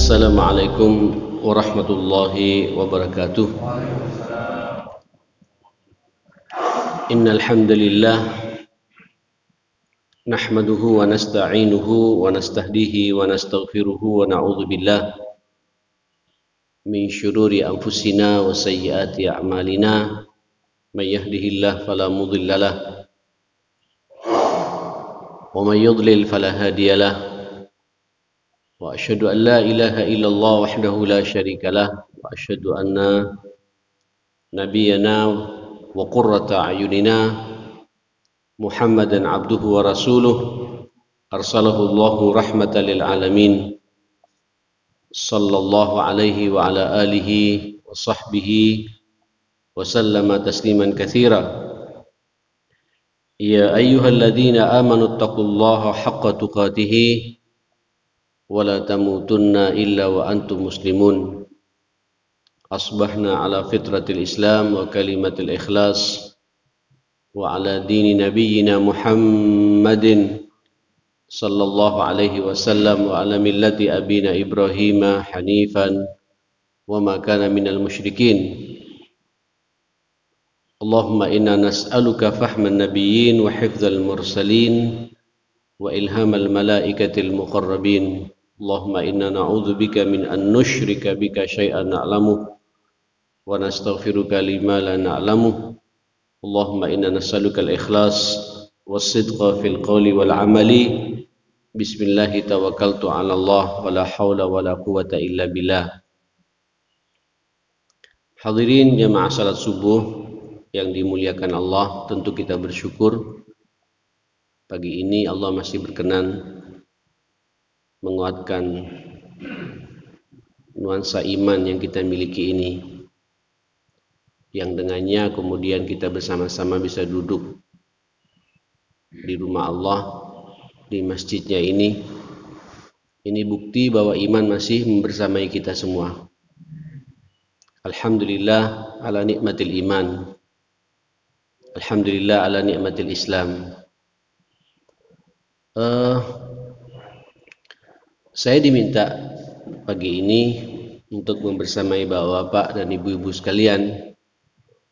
Assalamualaikum warahmatullahi wabarakatuh. Innal hamdalillah nahmaduhu wa nasta'inuhu wa nastahdihi wa nastaghfiruhu wa na'udzu billah min syururi anfusina wa sayyiati a'malina. May yahdihillahu fala mudhillalah wa may yudlil fala hadiyalah. Wa asyhadu an la ilaha illallah wahdahu la syarikalah wa asyhadu anna nabiyyana wa qurrata a'yunina Muhammadan abduhu wa rasuluh arsalahu Allahu rahmatan lil alamin sallallahu alaihi wa ala alihi wa sahbihi wa sallama tasliman katsira. Ya ayyuhalladzina amanu taqullaha haqqa tuqatih wala tamutunna illa wa antum muslimun. Asbahna ala fitratil islam wa kalimatil ikhlas wa ala dini nabiyyina Muhammadin sallallahu alaihi wasallam wa ala millati abina Ibrahim hanifan wa ma kana minal musyrikin. Allahumma inna nas'aluka fahman nabiyyin wa hifdzal mursalin wa ilhamal malaikatil muqarrabin. Allahumma inna na'udzubika min an nusyrika bika syai'an na'lamu wa nastaghfiruka lima la na'lamu. Allahumma inna nas'aluka al-ikhlas was-sidqa fil qawli wal amali. Bismillahi tawakkaltu 'ala Allah wa la haula wa la quwwata illa billah. Hadirin jamaah salat subuh yang dimuliakan Allah, tentu kita bersyukur pagi ini Allah masih berkenan menguatkan nuansa iman yang kita miliki ini, yang dengannya kemudian kita bersama-sama bisa duduk di rumah Allah, di masjidnya ini. Ini bukti bahwa iman masih membersamai kita semua. Alhamdulillah ala nikmatil iman, alhamdulillah ala nikmatil Islam. Saya diminta pagi ini untuk membersamai bapak-bapak dan ibu-ibu sekalian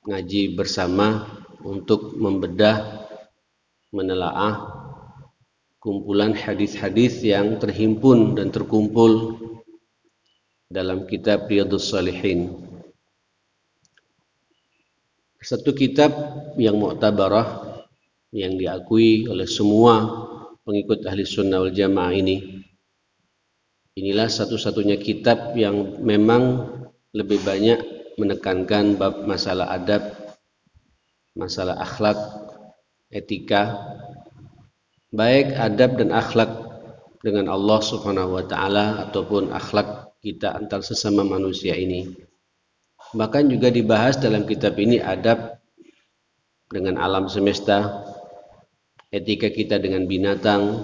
ngaji bersama untuk membedah, menelaah kumpulan hadis-hadis yang terhimpun dan terkumpul dalam kitab Riyadhus Shalihin. Satu kitab yang mu'tabarah, yang diakui oleh semua pengikut ahli sunnah wal jamaah ini. Inilah satu-satunya kitab yang memang lebih banyak menekankan bab masalah adab, masalah akhlak, etika, baik adab dan akhlak dengan Allah Subhanahu wa taala ataupun akhlak kita antar sesama manusia ini. Bahkan juga dibahas dalam kitab ini adab dengan alam semesta, etika kita dengan binatang.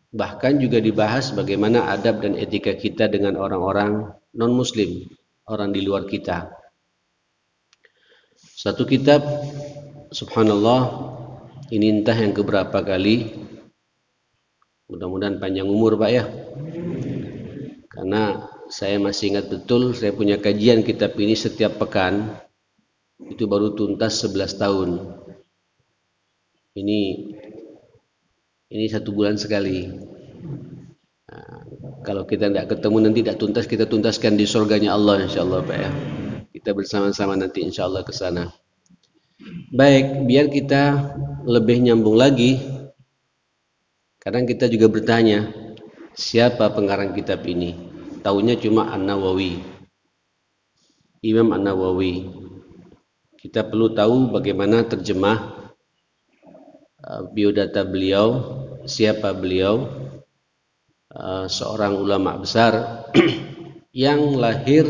Bahkan juga dibahas bagaimana adab dan etika kita dengan orang-orang non-muslim, orang di luar kita. Satu kitab, subhanallah, ini entah yang keberapa kali. Mudah-mudahan panjang umur Pak ya. Karena saya masih ingat betul, saya punya kajian kitab ini setiap pekan. Itu baru tuntas 11 tahun. Ini 1 bulan sekali. Nah, kalau kita tidak ketemu nanti tidak tuntas, kita tuntaskan di surganya Allah insyaallah Pak ya. Kita bersama-sama nanti insyaallah ke sana. Baik, biar kita lebih nyambung lagi. Kadang kita juga bertanya, siapa pengarang kitab ini? Taunya cuma An-Nawawi. Imam An-Nawawi. Kita perlu tahu bagaimana terjemah biodata beliau, siapa beliau, seorang ulama besar yang lahir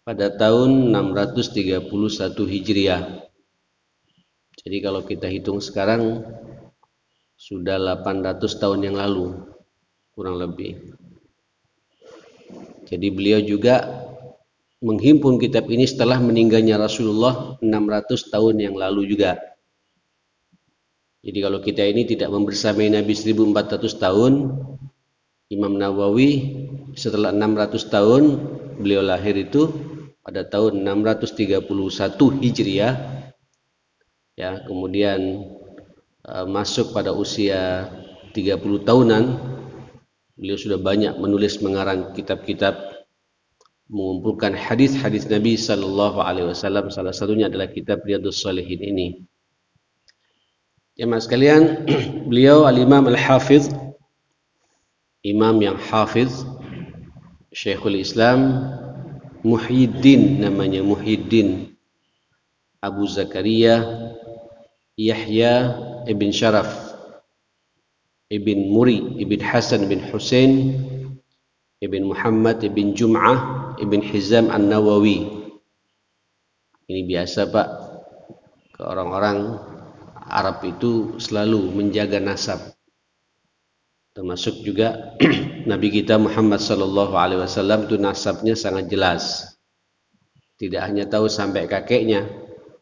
pada tahun 631 Hijriah. Jadi kalau kita hitung sekarang sudah 800 tahun yang lalu kurang lebih. Jadi beliau juga menghimpun kitab ini setelah meninggalnya Rasulullah 600 tahun yang lalu juga. Jadi kalau kita ini tidak membersamai Nabi 1400 tahun, Imam Nawawi setelah 600 tahun beliau lahir itu pada tahun 631 Hijriah, ya, kemudian masuk pada usia 30 tahunan, beliau sudah banyak menulis mengarang kitab-kitab, mengumpulkan hadis-hadis Nabi Sallallahu Alaihi Wasallam. Salah satunya adalah kitab Riyadhus Shalihin ini. Jemaah sekalian, beliau al-Imam al-Hafiz, imam yang hafiz, Syekhul Islam Muhyiddin, namanya Muhyiddin Abu Zakaria Yahya ibn Sharaf ibn Muri ibn Hasan ibn Husain ibn Muhammad ibn Jum'ah ibn Hizam An-Nawawi. Ini biasa Pak, ke orang-orang Arab itu selalu menjaga nasab, termasuk juga Nabi kita Muhammad sallallahu alaihi wasallam itu nasabnya sangat jelas. Tidak hanya tahu sampai kakeknya,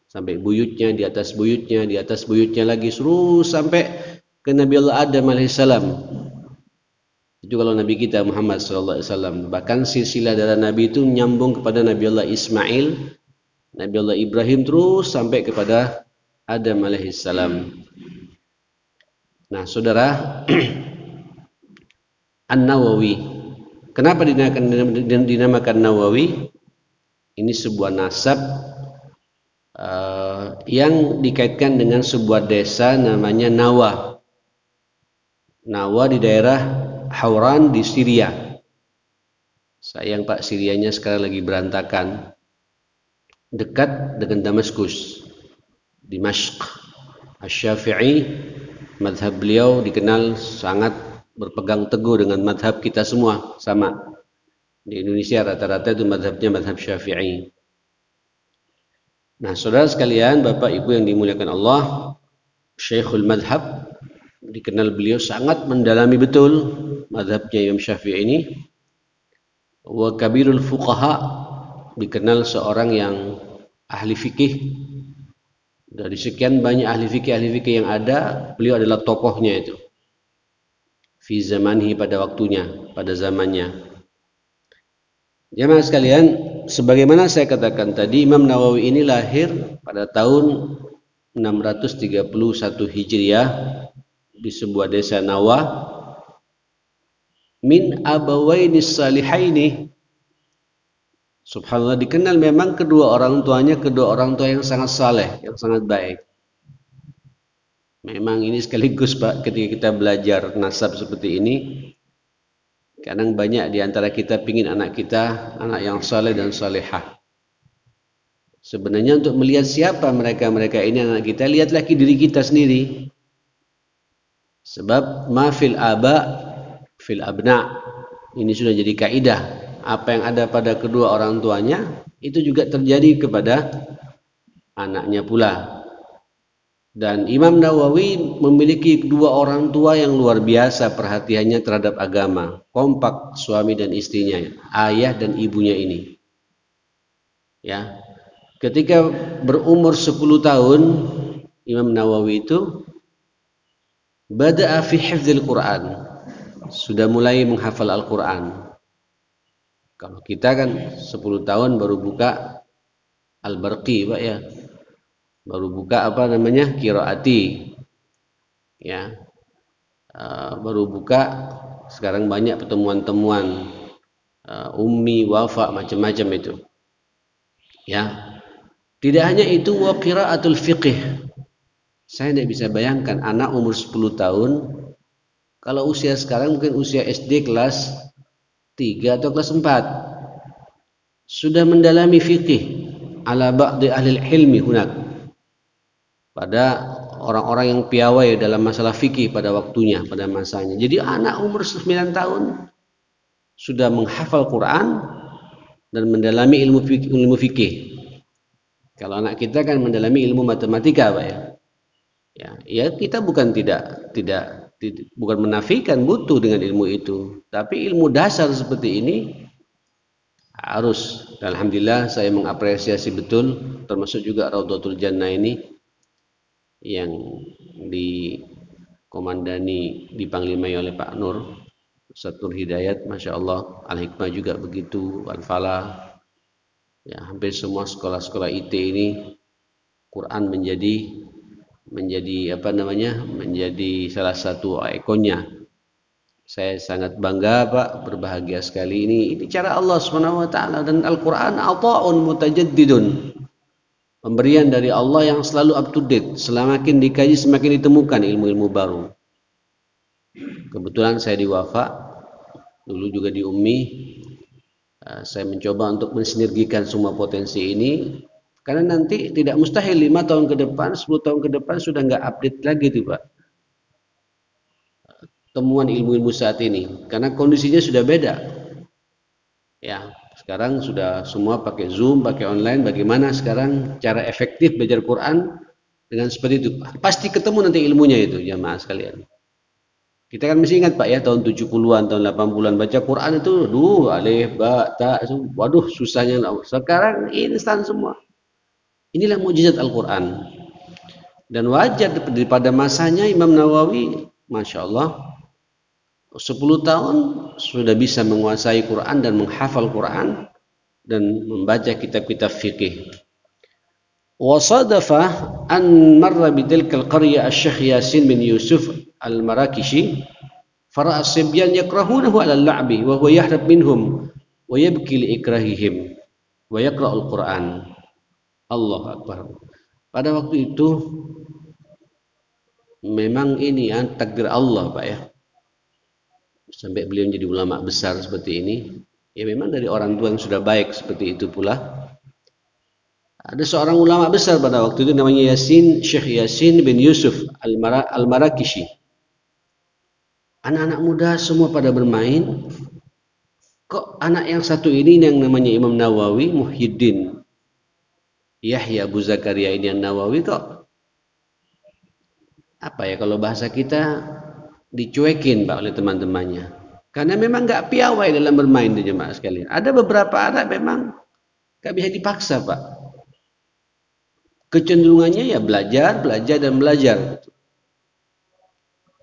sampai buyutnya, di atas buyutnya, di atas buyutnya lagi, terus sampai ke Nabi Allah Adam alaihissalam. Itu kalau Nabi kita Muhammad sallallahu alaihi wasallam. Bahkan silsilah darah Nabi itu nyambung kepada Nabi Allah Ismail, Nabi Allah Ibrahim, terus sampai kepada Adam alaihissalam. Nah, saudara, An-Nawawi, kenapa dinamakan Nawawi? Ini sebuah nasab yang dikaitkan dengan sebuah desa namanya Nawa. Nawa di daerah Hauran di Syria. Sayang Pak, Syrianya sekarang lagi berantakan. Dekat dengan Damaskus, Dimashq. Asy-Syafi'i, madhab beliau dikenal sangat berpegang teguh dengan madhab kita semua, sama. Di Indonesia rata-rata itu madhabnya madhab Syafi'i. Nah, saudara sekalian, Bapak Ibu yang dimuliakan Allah, Syekhul Madhab, dikenal beliau sangat mendalami betul madhabnya Imam Syafi'i ini. Wa kabirul fuqaha, dikenal seorang yang ahli fikih. Dari sekian banyak ahli fikih yang ada, beliau adalah tokohnya itu. Fi zamanihi, pada waktunya, pada zamannya. Jemaah sekalian, sebagaimana saya katakan tadi, Imam Nawawi ini lahir pada tahun 631 Hijriah di sebuah desa Nawa, min abawaini salihaini. Subhanallah, dikenal memang kedua orang tuanya kedua orang tua yang sangat saleh, yang sangat baik. Memang ini sekaligus Pak, ketika kita belajar nasab seperti ini, kadang banyak di antara kita pingin anak kita anak yang saleh dan salehah. Sebenarnya untuk melihat siapa mereka ini anak kita, lihat lagi diri kita sendiri. Sebab ma fil aba fil abna, ini sudah jadi kaidah. Apa yang ada pada kedua orang tuanya itu juga terjadi kepada anaknya pula. Dan Imam Nawawi memiliki kedua orang tua yang luar biasa perhatiannya terhadap agama. Kompak suami dan istrinya, ayah dan ibunya ini. Ya. Ketika berumur 10 tahun, Imam Nawawi itu bada'a fi hifdzil Quran. Sudah mulai menghafal Al-Quran. Kalau kita kan 10 tahun baru buka Al-Barqi Pak ya. Baru buka apa namanya, qiraati ya, baru buka. Sekarang banyak pertemuan-temuan ummi, wafa, macam-macam itu ya. Tidak hanya itu, wa qiraatul fiqh. Saya tidak bisa bayangkan anak umur 10 tahun, kalau usia sekarang mungkin usia SD kelas 3 atau kelas 4, sudah mendalami fikih ala ba'di ahli ilmi hunak, pada orang-orang yang piawai dalam masalah fikih pada waktunya, pada masanya. Jadi anak umur 9 tahun sudah menghafal Quran dan mendalami ilmu fikih. Kalau anak kita kan mendalami ilmu matematika Pak ya. Ya kita bukan bukan menafikan butuh dengan ilmu itu, tapi ilmu dasar seperti ini harus. Alhamdulillah saya mengapresiasi betul, termasuk juga Raudhatul Jannah ini yang dikomandani, dipanglimai oleh Pak Nur. Ustadz Hidayat, Masya Allah, Al-Hikmah juga begitu, Al-Falah, ya hampir semua sekolah-sekolah IT ini Quran menjadi apa namanya, menjadi salah satu ikonnya. Saya sangat bangga Pak, berbahagia sekali ini cara Allah Subhanahu wa taala, dan Al-Qur'an ata'un mutajaddidun. Pemberian dari Allah yang selalu up to date, semakin dikaji semakin ditemukan ilmu-ilmu baru. Kebetulan saya di Wafa, dulu juga di Ummi, saya mencoba untuk mensinergikan semua potensi ini, karena nanti tidak mustahil 5 tahun ke depan, 10 tahun ke depan sudah nggak update lagi tuh Pak, temuan ilmu-ilmu saat ini, karena kondisinya sudah beda. Ya, sekarang sudah semua pakai Zoom, pakai online. Bagaimana sekarang cara efektif belajar Quran dengan seperti itu? Pasti ketemu nanti ilmunya itu, jamaah sekalian. Kita kan masih ingat Pak ya, tahun 70-an, tahun 80-an baca Quran itu, alif, ba, ta, waduh susahnya. Sekarang instan semua. Inilah mukjizat Al-Quran. Dan wajar pada masanya Imam Nawawi, Masya Allah, 10 tahun sudah bisa menguasai Quran dan menghafal Quran dan membaca kitab-kitab fikih. Wasadafa an marra bitilkal qarya asy-Syekh Yasin bin Yusuf al-Marakishi fara'a as-sibyan yakrahunahu 'ala al-la'bi wa huwa yahrab minhum wa yabki li ikrahihim wa yaqra'ul Quran. Allahu akbar. Pada waktu itu memang ini takdir Allah Pak ya, sampai beliau menjadi ulama besar seperti ini, ya memang dari orang tua yang sudah baik seperti itu pula. Ada seorang ulama besar pada waktu itu namanya Syekh Yasin bin Yusuf al-Marakishi. Anak-anak muda semua pada bermain. Kok anak yang satu ini yang namanya Imam Nawawi, Muhyiddin Yahya Abu Zakaria ini yang Nawawi, kok apa ya kalau bahasa kita, dicuekin Pak oleh teman-temannya, karena memang nggak piawai dalam bermain di jemaah sekalian. Ada beberapa anak memang nggak bisa dipaksa Pak, kecenderungannya ya belajar dan belajar.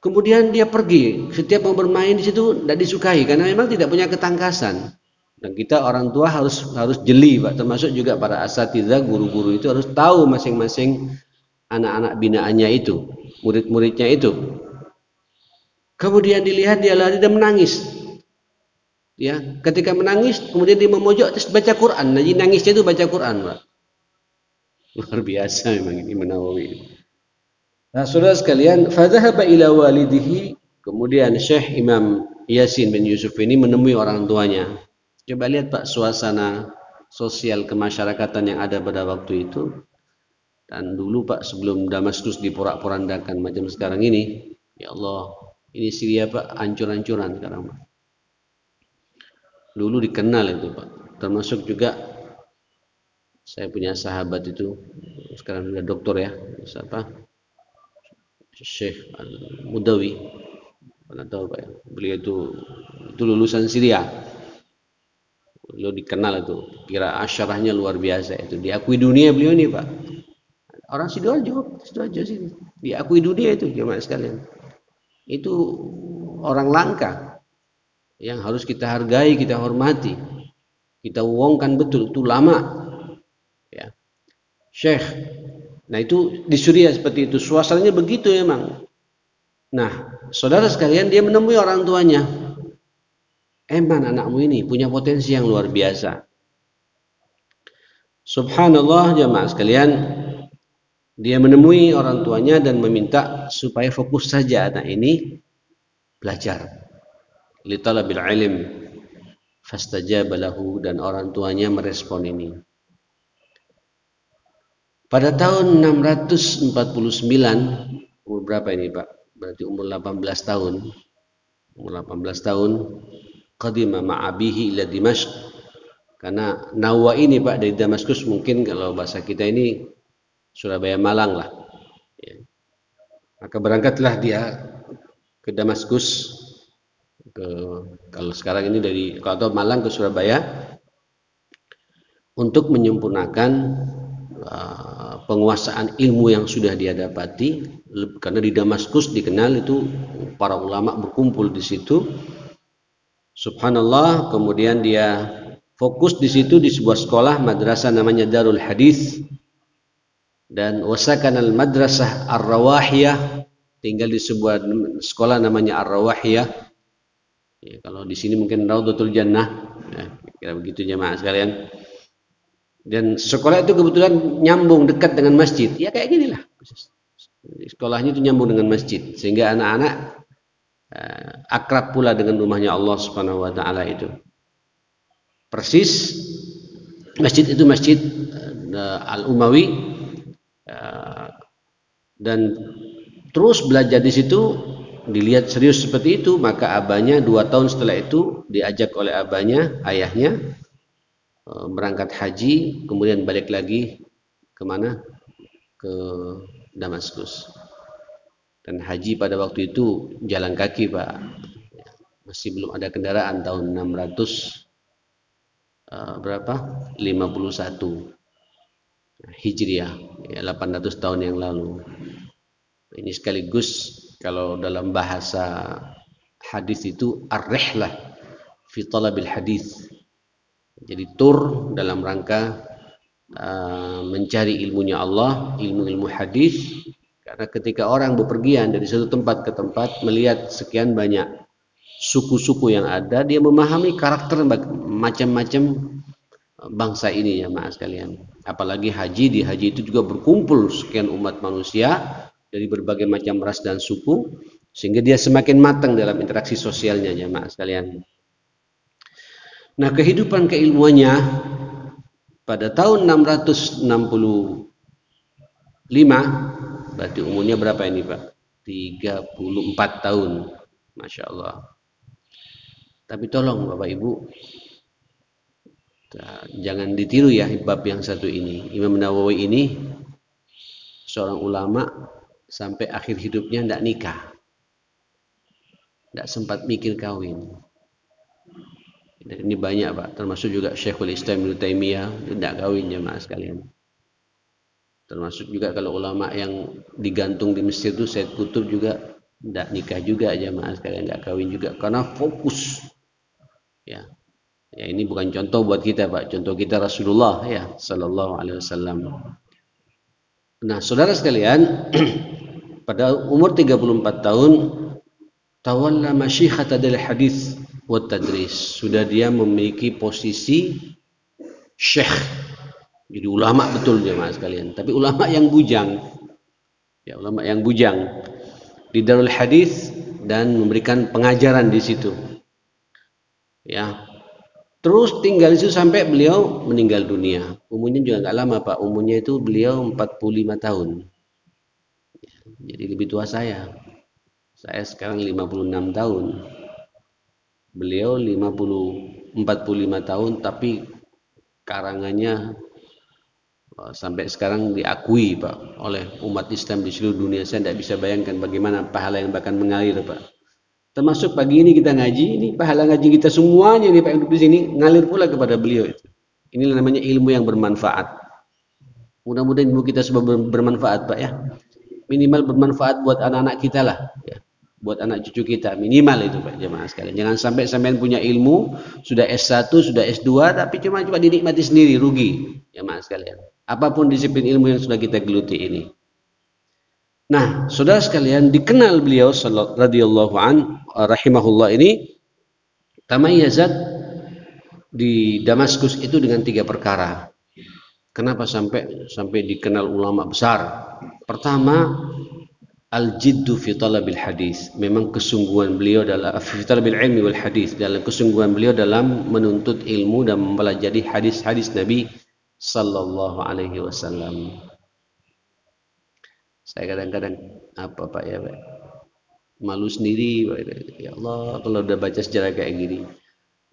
Kemudian dia pergi, setiap mau bermain di situ tidak disukai karena memang tidak punya ketangkasan. Dan kita orang tua harus jeli Pak, termasuk juga para asatidzah, guru-guru itu harus tahu masing-masing anak-anak binaannya itu, murid-muridnya itu. Kemudian dilihat dia lari dan menangis. Ya, ketika menangis, kemudian dia memojok terus baca Quran. Jadi nangisnya itu baca Quran, Pak. Luar biasa memang ini Nawawi. Nah, saudara sekalian, fadhahaba ila walidihi, kemudian Syekh Imam Yasin bin Yusuf ini menemui orang tuanya. Coba lihat Pak suasana sosial kemasyarakatan yang ada pada waktu itu. Dan dulu Pak, sebelum Damaskus diporak-porandakan macam sekarang ini, ya Allah, ini Syria Pak, hancur-hancuran sekarang Pak. Dulu dikenal itu Pak, termasuk juga saya punya sahabat itu, sekarang sudah doktor ya, siapa? Syekh Al-Mudawi, pernah tahu Pak ya? Beliau itu lulusan Syria. Beliau dikenal itu, kira asyarahnya luar biasa, itu diakui dunia beliau ini Pak. Orang Sidoarjo sini, diakui dunia itu jemaah sekalian. Itu orang langka yang harus kita hargai, kita hormati, kita wongkan betul, itu lama ya. Syekh, nah itu di Suriah seperti itu, suasananya begitu emang. Nah, saudara sekalian, dia menemui orang tuanya. Emang anakmu ini punya potensi yang luar biasa. Subhanallah jemaah sekalian, dia menemui orang tuanya dan meminta supaya fokus saja anak ini belajar. Li talabil ilm fastajaba lahu, dan orang tuanya merespon ini. Pada tahun 649, umur berapa ini Pak? Berarti umur 18 tahun. Umur 18 tahun, qadima ma'abihi ila Dimashq. Karena Nawa ini Pak dari Damaskus, mungkin kalau bahasa kita ini Surabaya Malang lah. Ya. Maka berangkatlah dia ke Damaskus, kalau sekarang ini dari kalau Malang ke Surabaya, untuk menyempurnakan penguasaan ilmu yang sudah dia dapati. Karena di Damaskus dikenal itu para ulama berkumpul di situ, Subhanallah, kemudian dia fokus di situ di sebuah sekolah madrasah namanya Darul Hadis, dan wasakan al madrasah Ar-Rawahiyah, tinggal di sebuah sekolah namanya Ar-Rawahiyah. Ya, kalau di sini mungkin Raudhatul Jannah, ya, kira begitu jemaah sekalian. Dan sekolah itu kebetulan nyambung dekat dengan masjid, ya kayak gini lah. Sekolahnya itu nyambung dengan masjid, sehingga anak-anak akrab pula dengan rumahnya Allah Subhanahu wa taala itu. Persis masjid itu masjid Al-Umawi, dan terus belajar di situ, dilihat serius seperti itu, maka abahnya 2 tahun setelah itu diajak oleh abahnya, ayahnya, berangkat haji, kemudian balik lagi kemana? Ke Damaskus. Dan haji pada waktu itu jalan kaki, Pak. Masih belum ada kendaraan, tahun 600 berapa? 51 Hijriah, ya, 800 tahun yang lalu. Ini sekaligus kalau dalam bahasa hadis itu ar-rihlah fi talabil hadis. Jadi tur dalam rangka mencari ilmunya Allah, ilmu-ilmu hadis. Karena ketika orang bepergian dari satu tempat ke tempat, melihat sekian banyak suku-suku yang ada, dia memahami karakter macam-macam bangsa ini, ya maaf sekalian. Apalagi haji, di haji itu juga berkumpul sekian umat manusia dari berbagai macam ras dan suku, sehingga dia semakin matang dalam interaksi sosialnya, ya maaf sekalian. Nah, kehidupan keilmuannya pada tahun 665, berarti umurnya berapa ini, Pak? 34 tahun. Masya Allah. Tapi tolong Bapak Ibu, jangan ditiru ya bab yang satu ini. Imam Nawawi ini seorang ulama sampai akhir hidupnya tidak nikah, tidak sempat mikir kawin. Dan ini banyak, Pak, termasuk juga Syekhul Islam Ibnu Taimiyah tidak kawin, jemaah sekalian. Termasuk juga kalau ulama yang digantung di Mesir itu Said Qutb juga tidak nikah juga, jemaah sekalian, tidak kawin juga karena fokus. Ya. Ya, ini bukan contoh buat kita, Pak. Contoh kita Rasulullah, ya, sallallahu alaihi wasallam. Nah, saudara sekalian, pada umur 34 tahun tawalla masyikhata dal hadis wa tadris. Sudah dia memiliki posisi syekh. Jadi ulama betul, jemaah sekalian. Tapi ulama yang bujang. Ya, ulama yang bujang di Darul Hadis dan memberikan pengajaran di situ. Ya. Terus tinggal di situ sampai beliau meninggal dunia. Umurnya juga nggak lama, Pak. Umurnya itu beliau 45 tahun. Jadi lebih tua saya. Saya sekarang 56 tahun. Beliau 45 tahun, tapi karangannya sampai sekarang diakui, Pak, oleh umat Islam di seluruh dunia. Saya tidak bisa bayangkan bagaimana pahala yang bahkan mengalir, Pak. Termasuk pagi ini kita ngaji, ini pahala ngaji kita semuanya nih Pak yang di sini ngalir pula kepada beliau itu. Ini namanya ilmu yang bermanfaat. Mudah-mudahan ilmu kita semua bermanfaat, Pak, ya. Minimal bermanfaat buat anak-anak kita lah, ya. Buat anak cucu kita, minimal itu, Pak, jemaah sekalian. Jangan sampai sampean punya ilmu, sudah S1, sudah S2, tapi cuma dinikmati sendiri, rugi, jemaah sekalian. Apapun disiplin ilmu yang sudah kita geluti ini. Nah, saudara sekalian, dikenal beliau radhiyallahu an rahimahullah ini tamayyazat di Damaskus itu dengan 3 perkara. Kenapa sampai dikenal ulama besar? Pertama, al-jiddu fi talabil hadis. Memang kesungguhan beliau dalam fi talabil ilmi wal hadis, dalam kesungguhan beliau dalam menuntut ilmu dan mempelajari hadis-hadis Nabi sallallahu alaihi wasallam. Saya kadang-kadang apa, Pak, ya, Pak, malu sendiri, Pak. Ya Allah, kalau udah baca sejarah kayak gini.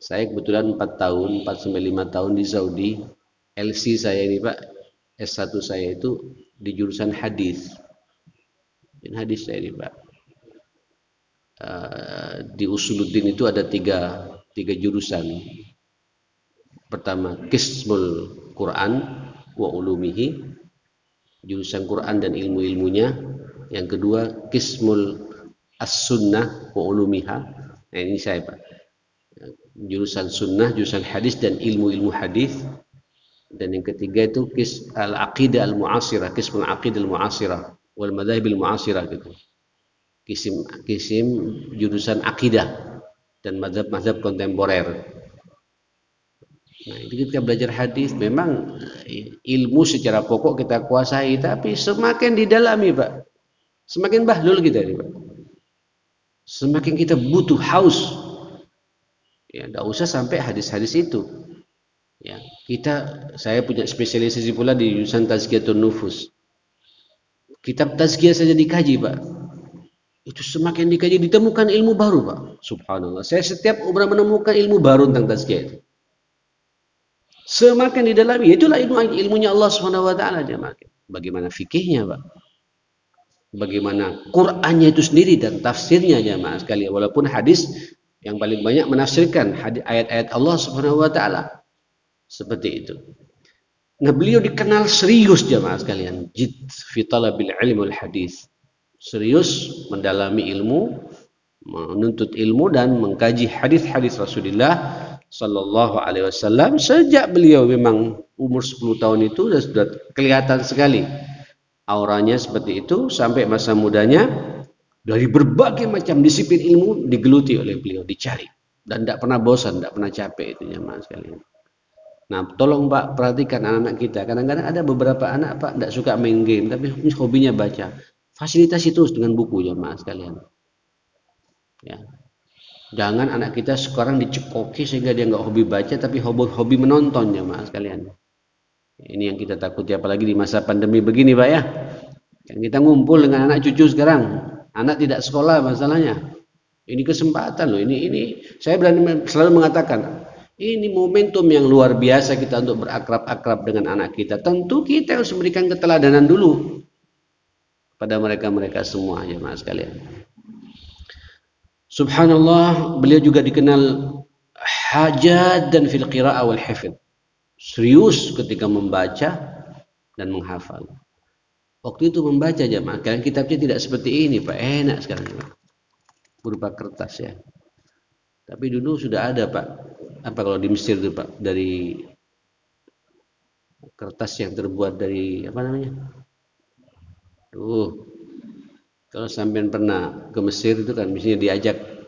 Saya kebetulan 4 tahun, 4 sampai 5 tahun di Saudi. LC saya ini, Pak, S1 saya itu di jurusan hadis. Dan hadis saya ini, Pak. Di Usuluddin itu ada tiga jurusan. Pertama, Qismul Quran wa ulumihi, jurusan Quran dan ilmu-ilmunya. Yang kedua, Qismul As-Sunnah wa ulumiha. Nah, ini saya, Pak. jurusan sunnah, jurusan hadis dan ilmu-ilmu hadis. Dan yang ketiga itu al-aqidah al-mu'asirah, qism al-aqidah al-mu'asirah wal madzhab al-mu'asirah gitu. Kisim jurusan akidah dan mazhab-mazhab kontemporer. Nah, itu kita belajar hadis, memang ilmu secara pokok kita kuasai, tapi semakin didalami, Pak, semakin bahlul kita ini, Pak. Semakin kita butuh haus. Ya, enggak usah sampai hadis-hadis itu. Ya, saya punya spesialisasi pula di jurusan tazkiyatun nufus. Kitab tazkiyah saja dikaji, Pak. Itu semakin dikaji ditemukan ilmu baru, Pak. Subhanallah. Saya setiap umrah menemukan ilmu baru tentang tazkiyah itu. Semakin didalami, itulah ilmunya Allah Subhanahu wa taala, jemaah. Bagaimana fikihnya, Pak? Bagaimana Qur'annya itu sendiri dan tafsirnya, jemaah sekalian. Walaupun hadis yang paling banyak menafsirkan ayat-ayat Allah Subhanahu wa taala. Seperti itu. Nah, beliau dikenal serius, jemaah sekalian. Jid fi talabil ilmi wal hadis. Serius mendalami ilmu, menuntut ilmu dan mengkaji hadis-hadis Rasulullah sallallahu alaihi wasallam. Sejak beliau memang umur 10 tahun itu sudah kelihatan sekali auranya seperti itu, sampai masa mudanya dari berbagai macam disiplin ilmu digeluti oleh beliau, dicari, dan tidak pernah bosan, tidak pernah capek itu, jemaah sekalian. Nah, tolong Pak perhatikan anak-anak kita. Kadang-kadang ada beberapa anak, Pak, tidak suka main game, tapi hobinya baca. Fasilitasi terus dengan buku, jemaah sekalian. Ya. Jangan anak kita sekarang dicekoki sehingga dia nggak hobi baca, tapi hobi menonton, jemaah sekalian. Ini yang kita takuti, apalagi di masa pandemi begini, Pak, ya. Yang kita ngumpul dengan anak cucu sekarang, anak tidak sekolah masalahnya. Ini kesempatan loh. Ini saya berani selalu mengatakan, ini momentum yang luar biasa kita untuk berakrab-akrab dengan anak kita. Tentu kita harus memberikan keteladanan dulu pada mereka semua, jemaah sekalian. Subhanallah, beliau juga dikenal hajat dan fil qira'ah wal hifdz. Serius ketika membaca dan menghafal. Waktu itu membaca, jemaah, kalian kitabnya tidak seperti ini, Pak. Enak sekarang, berupa kertas, ya. Tapi dulu sudah ada, Pak. Apa kalau di Mesir itu, Pak, dari kertas yang terbuat dari apa namanya? Kalau sampean pernah ke Mesir itu kan misalnya diajak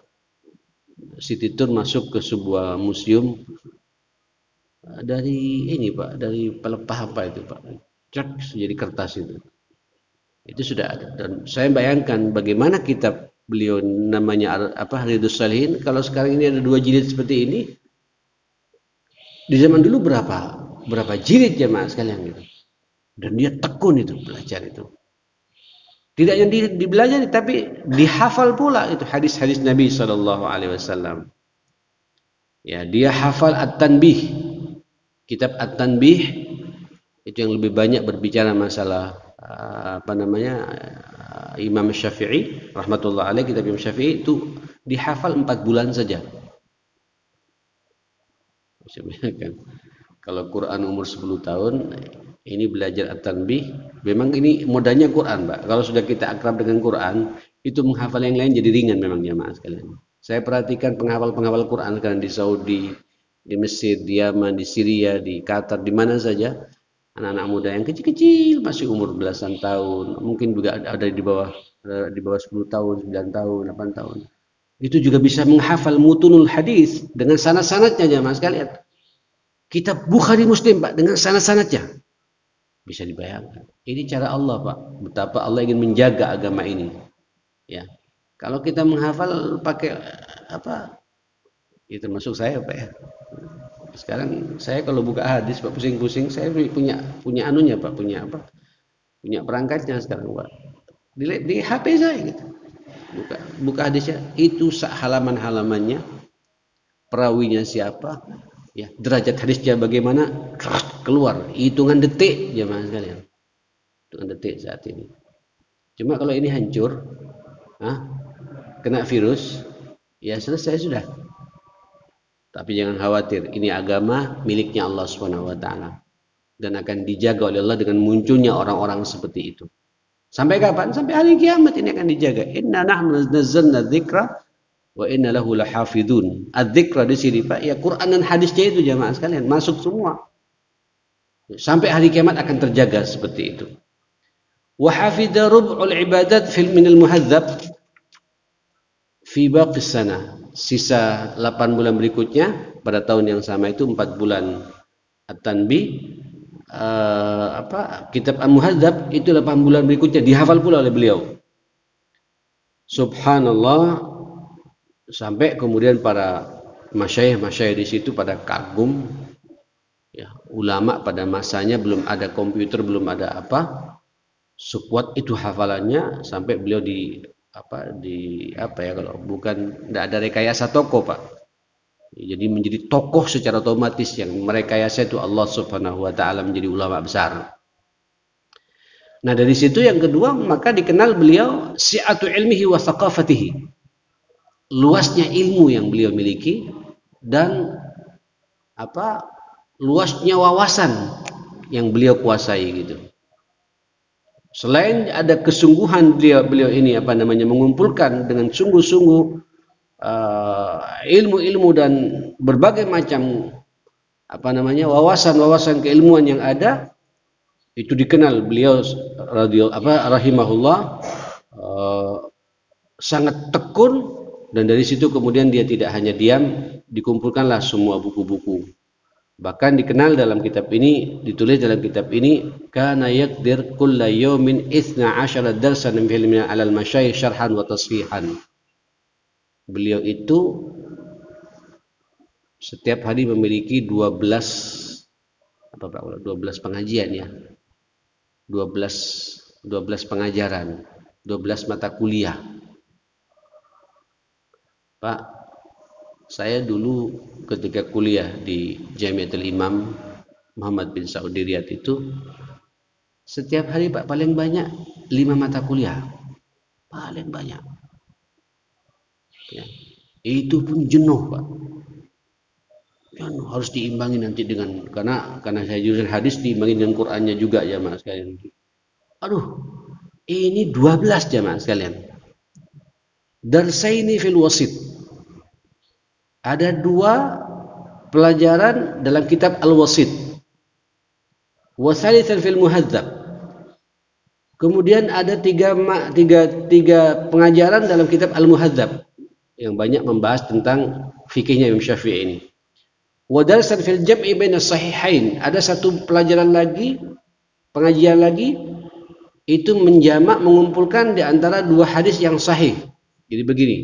city tour masuk ke sebuah museum dari ini, Pak, dari pelepah apa itu, Pak, cek jadi kertas itu sudah ada. Dan saya bayangkan bagaimana kitab beliau namanya Riyadhus Shalihin, kalau sekarang ini ada 2 jilid seperti ini, di zaman dulu berapa jilid, jemaah sekalian gitu. Dan dia tekun itu belajar itu. Tidak yang dibelajari, tapi dihafal pula itu hadis-hadis Nabi Shallallahu Alaihi Wasallam. Ya, dia hafal At-Tanbih, kitab At-Tanbih itu yang lebih banyak berbicara masalah Imam Syafi'i rahmatullah alaih. Kitab Imam Syafi'i itu dihafal 4 bulan saja. Kalau Quran umur 10 tahun, ini belajar At-Tanbih, memang ini modalnya Quran, Pak. Kalau sudah kita akrab dengan Quran, itu menghafal yang lain jadi ringan memang, jemaah sekalian. Saya perhatikan penghafal Quran sekarang di Saudi, di Mesir, di Yaman, di Syria, di Qatar, di mana saja, anak-anak muda yang kecil-kecil masih umur belasan tahun, mungkin juga ada di bawah 10 tahun, 9 tahun, 8 tahun. Itu juga bisa menghafal mutunul hadis dengan sanad-sanadnya, jemaah sekalian. Kitab Bukhari Muslim, Pak, dengan sanad-sanadnya. Bisa dibayangkan. Ini cara Allah, Pak. Betapa Allah ingin menjaga agama ini. Ya. Kalau kita menghafal pakai apa? Itu termasuk saya, Pak, ya. Sekarang saya kalau buka hadis, Pak, pusing-pusing, saya punya anunya, Pak, punya apa? Punya perangkatnya sekarang, Pak. Di HP saya gitu. Buka hadisnya, itu halaman-halamannya, perawinya siapa, ya, derajat hadisnya bagaimana, keluar hitungan detik, jemaah sekalian, hitungan detik saat ini. Cuma kalau ini hancur, kena virus, ya selesai sudah. Tapi jangan khawatir, ini agama miliknya Allah Subhanahu wa taala dan akan dijaga oleh Allah dengan munculnya orang-orang seperti itu. Sampai kapan? Sampai hari kiamat ini akan dijaga. Inna nahnu nazzalna dzikra wa inna lahu lahafidun. Adzikra di sini Pak, ya Quran dan hadisnya itu jamaah sekalian masuk semua. Sampai hari kiamat akan terjaga seperti itu. Wa hafidha rub'ul ibadat fil minal muhadzab fi baqis sana. Sisa 8 bulan berikutnya pada tahun yang sama itu 4 bulan At-Tanbih, kitab Al-Muhadzab itu 8 bulan berikutnya dihafal pula oleh beliau. Subhanallah, sampai kemudian para masyayikh di situ pada kagum, ya, ulama pada masanya belum ada komputer, belum ada apa, sekuat itu hafalannya sampai beliau kalau bukan, tidak ada rekayasa tokoh Pak. Jadi menjadi tokoh secara otomatis, yang merekayasa itu Allah Subhanahu wa taala, menjadi ulama besar. Nah, dari situ yang kedua, maka dikenal beliau si'atu ilmihi wa thaqafatihi. Luasnya ilmu yang beliau miliki dan luasnya wawasan yang beliau kuasai gitu. Selain ada kesungguhan beliau ini mengumpulkan dengan sungguh-sungguh ilmu-ilmu dan berbagai macam wawasan-wawasan keilmuan yang ada, itu dikenal beliau rahimahullah sangat tekun, dan dari situ kemudian dia tidak hanya diam, dikumpulkanlah semua buku-buku. Bahkan dikenal dalam kitab ini, ditulis dalam kitab ini, kana yaqdir kulla yawmin 12 darsan min ilmi alal masyayikh syarhan wa tasfihan. Beliau itu setiap hari memiliki 12 pengajian ya. 12 pengajaran, 12 mata kuliah. Pak, saya dulu ketika kuliah di Jamiatul Imam Muhammad bin Saud di Riyadh itu, setiap hari Pak paling banyak 5 mata kuliah, paling banyak. Ya. Itu pun jenuh Pak. Jenuh, harus diimbangi nanti dengan karena saya jurusan hadis, diimbangi dengan Qur'annya juga jamaah sekalian. Aduh, ini 12 jamaah sekalian. Darsaini fil wasit. Ada 2 pelajaran dalam kitab Al-Wasit. Wasalitsan fil Muhadzab. Kemudian ada 3 pengajaran dalam kitab Al-Muhadzab yang banyak membahas tentang fikihnya Imam Syafi'i ini. Wa darsan fil jam'i bainas sahihain. Ada 1 pelajaran lagi, pengajian lagi, itu menjamak, mengumpulkan di antara 2 hadis yang sahih. Jadi begini.